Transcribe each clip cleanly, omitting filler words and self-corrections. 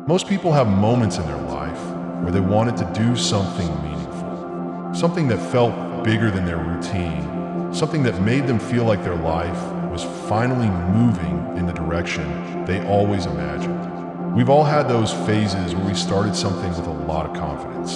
Most people have moments in their life where they wanted to do something meaningful, something that felt bigger than their routine, something that made them feel like their life was finally moving in the direction they always imagined. We've all had those phases where we started something with a lot of confidence,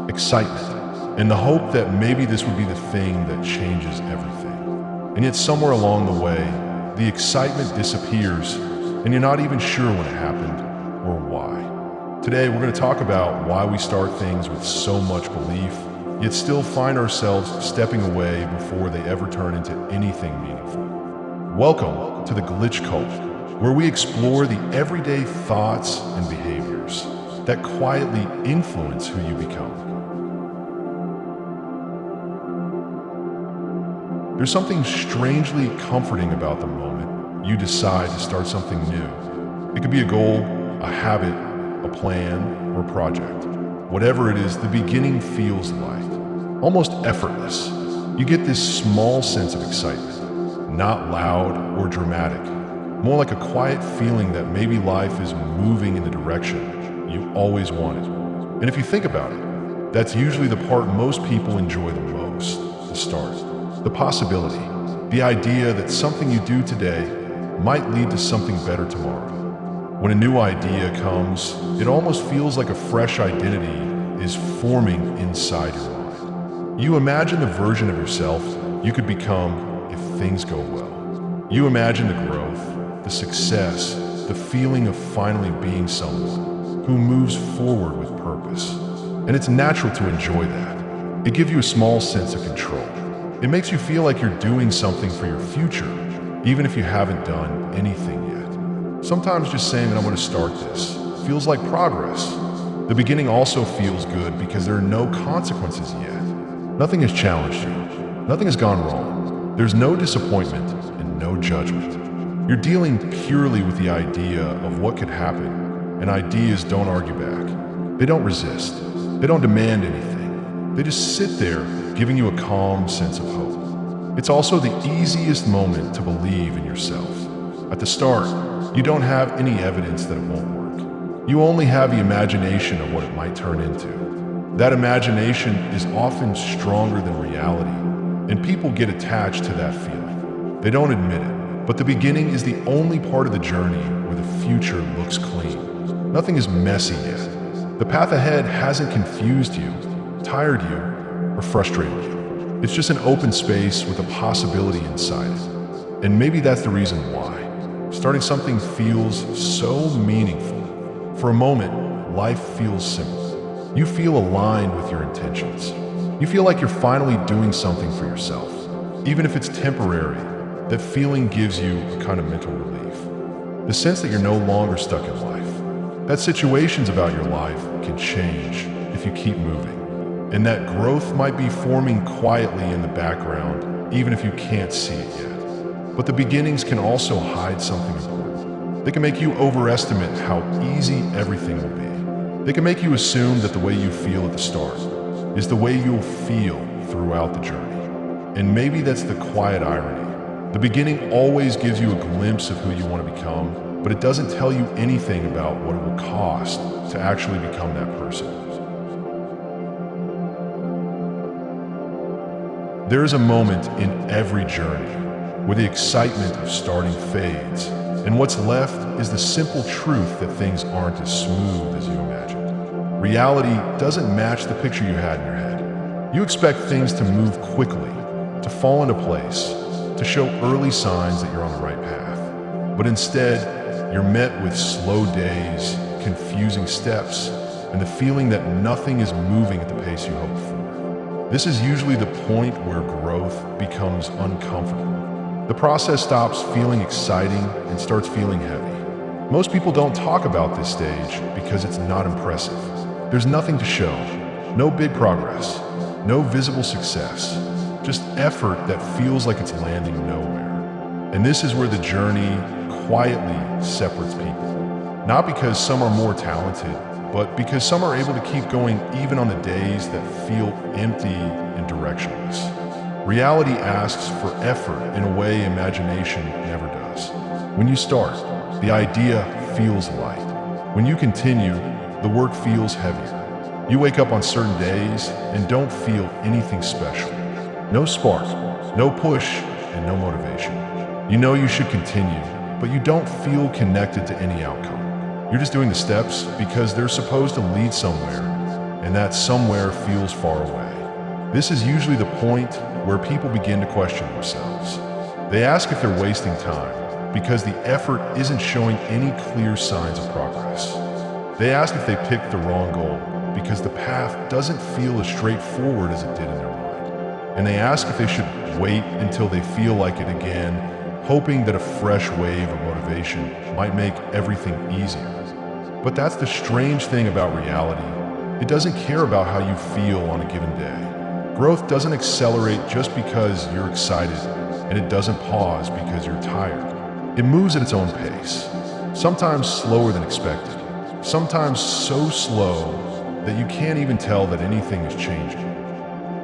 excitement, and the hope that maybe this would be the thing that changes everything. And yet somewhere along the way, the excitement disappears and you're not even sure when it happened or why. Today, we're going to talk about why we start things with so much belief, yet still find ourselves stepping away before they ever turn into anything meaningful. Welcome to the Glitch Cult, where we explore the everyday thoughts and behaviors that quietly influence who you become. There's something strangely comforting about the moment you decide to start something new. It could be a goal, a habit, a plan, or a project. Whatever it is, the beginning feels light, almost effortless. You get this small sense of excitement, not loud or dramatic, more like a quiet feeling that maybe life is moving in the direction you always wanted. And if you think about it, that's usually the part most people enjoy the most, the start. The possibility, the idea that something you do today might lead to something better tomorrow. When a new idea comes, it almost feels like a fresh identity is forming inside your mind. You imagine the version of yourself you could become if things go well. You imagine the growth, the success, the feeling of finally being someone who moves forward with purpose. And it's natural to enjoy that. It gives you a small sense of control. It makes you feel like you're doing something for your future, even if you haven't done anything yet. Sometimes just saying that I'm going to start this feels like progress. The beginning also feels good because there are no consequences yet. Nothing has challenged you. Nothing has gone wrong. There's no disappointment and no judgment. You're dealing purely with the idea of what could happen, and ideas don't argue back. They don't resist. They don't demand anything. They just sit there, giving you a calm sense of hope. It's also the easiest moment to believe in yourself. At the start, you don't have any evidence that it won't work. You only have the imagination of what it might turn into. That imagination is often stronger than reality, and people get attached to that feeling. They don't admit it, but the beginning is the only part of the journey where the future looks clean. Nothing is messy yet. The path ahead hasn't confused you, tired you, or frustrated you. It's just an open space with a possibility inside it. And maybe that's the reason why. Starting something feels so meaningful. For a moment, life feels simple. You feel aligned with your intentions. You feel like you're finally doing something for yourself. Even if it's temporary, that feeling gives you a kind of mental relief. The sense that you're no longer stuck in life. That situations about your life can change if you keep moving. And that growth might be forming quietly in the background, even if you can't see it yet. But the beginnings can also hide something important. They can make you overestimate how easy everything will be. They can make you assume that the way you feel at the start is the way you'll feel throughout the journey. And maybe that's the quiet irony. The beginning always gives you a glimpse of who you want to become, but it doesn't tell you anything about what it will cost to actually become that person. There is a moment in every journey where the excitement of starting fades, and what's left is the simple truth that things aren't as smooth as you imagined. Reality doesn't match the picture you had in your head. You expect things to move quickly, to fall into place, to show early signs that you're on the right path. But instead, you're met with slow days, confusing steps, and the feeling that nothing is moving at the pace you hoped for. This is usually the point where growth becomes uncomfortable. The process stops feeling exciting and starts feeling heavy. Most people don't talk about this stage because it's not impressive. There's nothing to show, no big progress, no visible success, just effort that feels like it's landing nowhere. And this is where the journey quietly separates people. Not because some are more talented, but because some are able to keep going even on the days that feel empty and directionless. Reality asks for effort in a way imagination never does. When you start, the idea feels light. When you continue, the work feels heavier. You wake up on certain days and don't feel anything special. No spark, no push, and no motivation. You know you should continue, but you don't feel connected to any outcome. You're just doing the steps because they're supposed to lead somewhere, and that somewhere feels far away. This is usually the point where people begin to question themselves. They ask if they're wasting time because the effort isn't showing any clear signs of progress. They ask if they picked the wrong goal because the path doesn't feel as straightforward as it did in their mind. And they ask if they should wait until they feel like it again, hoping that a fresh wave of motivation might make everything easier. But that's the strange thing about reality. It doesn't care about how you feel on a given day. Growth doesn't accelerate just because you're excited, and it doesn't pause because you're tired. It moves at its own pace, sometimes slower than expected, sometimes so slow that you can't even tell that anything is changing.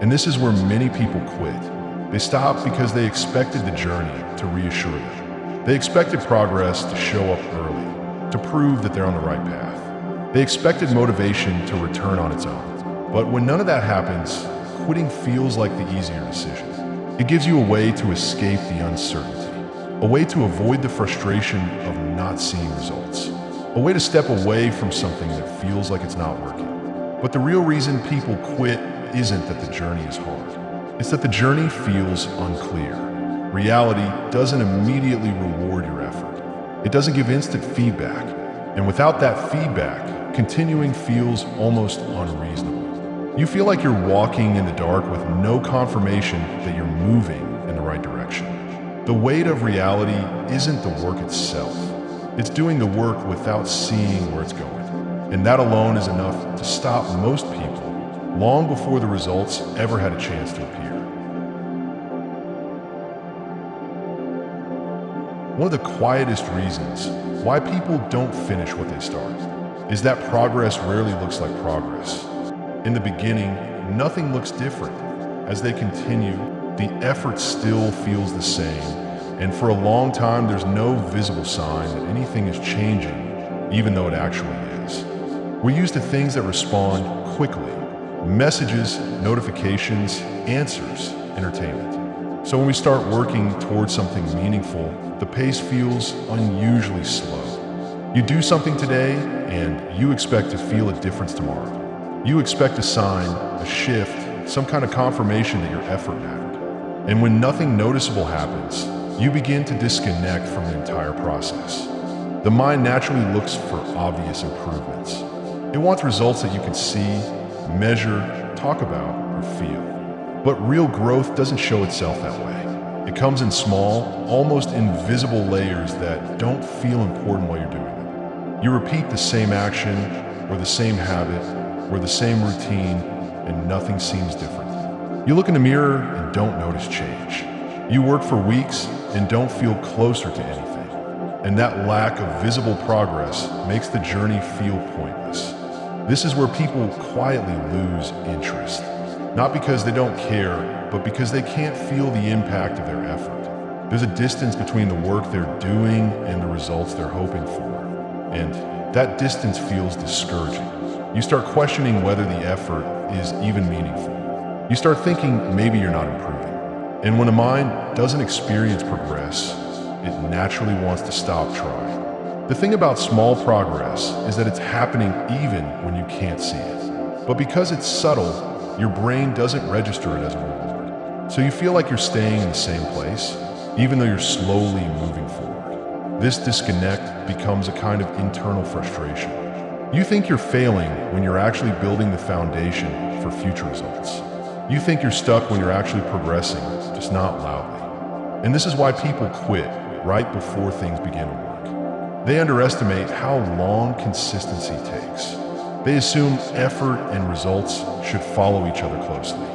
And this is where many people quit. They stop because they expected the journey to reassure them. They expected progress to show up early, to prove that they're on the right path. They expected motivation to return on its own. But when none of that happens, quitting feels like the easier decision. It gives you a way to escape the uncertainty, a way to avoid the frustration of not seeing results, a way to step away from something that feels like it's not working. But the real reason people quit isn't that the journey is hard. It's that the journey feels unclear. Reality doesn't immediately reward your effort. It doesn't give instant feedback. And without that feedback, continuing feels almost unreasonable. You feel like you're walking in the dark with no confirmation that you're moving in the right direction. The weight of reality isn't the work itself. It's doing the work without seeing where it's going. And that alone is enough to stop most people long before the results ever had a chance to appear. One of the quietest reasons why people don't finish what they start is that progress rarely looks like progress. In the beginning, nothing looks different. As they continue, the effort still feels the same, and for a long time there's no visible sign that anything is changing, even though it actually is. We're used to things that respond quickly. Messages, notifications, answers, entertainment. So when we start working towards something meaningful, the pace feels unusually slow. You do something today, and you expect to feel a difference tomorrow. You expect a sign, a shift, some kind of confirmation that your effort mattered. And when nothing noticeable happens, you begin to disconnect from the entire process. The mind naturally looks for obvious improvements. It wants results that you can see, measure, talk about, or feel. But real growth doesn't show itself that way. It comes in small, almost invisible layers that don't feel important while you're doing it. You repeat the same action, or the same habit, or the same routine, and nothing seems different. You look in the mirror and don't notice change. You work for weeks and don't feel closer to anything. And that lack of visible progress makes the journey feel pointless. This is where people quietly lose interest. Not because they don't care, but because they can't feel the impact of their effort. There's a distance between the work they're doing and the results they're hoping for. And that distance feels discouraging. You start questioning whether the effort is even meaningful. You start thinking maybe you're not improving. And when the mind doesn't experience progress, it naturally wants to stop trying. The thing about small progress is that it's happening even when you can't see it. But because it's subtle, your brain doesn't register it as a reward. So you feel like you're staying in the same place, even though you're slowly moving forward. This disconnect becomes a kind of internal frustration. You think you're failing when you're actually building the foundation for future results. You think you're stuck when you're actually progressing, just not loudly. And this is why people quit right before things begin to work. They underestimate how long consistency takes. They assume effort and results should follow each other closely.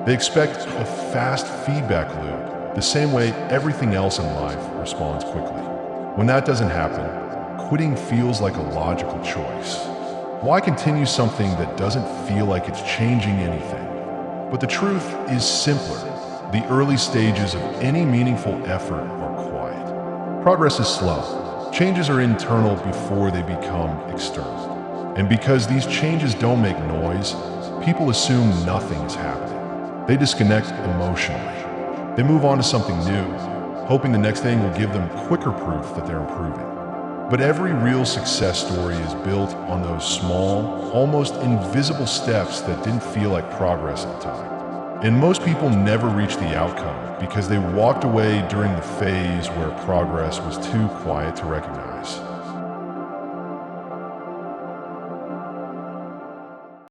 They expect a fast feedback loop, the same way everything else in life responds quickly. When that doesn't happen, quitting feels like a logical choice. Why continue something that doesn't feel like it's changing anything? But the truth is simpler. The early stages of any meaningful effort are quiet. Progress is slow. Changes are internal before they become external. And because these changes don't make noise, people assume nothing is happening. They disconnect emotionally. They move on to something new, hoping the next thing will give them quicker proof that they're improving. But every real success story is built on those small, almost invisible steps that didn't feel like progress at the time. And most people never reach the outcome because they walked away during the phase where progress was too quiet to recognize.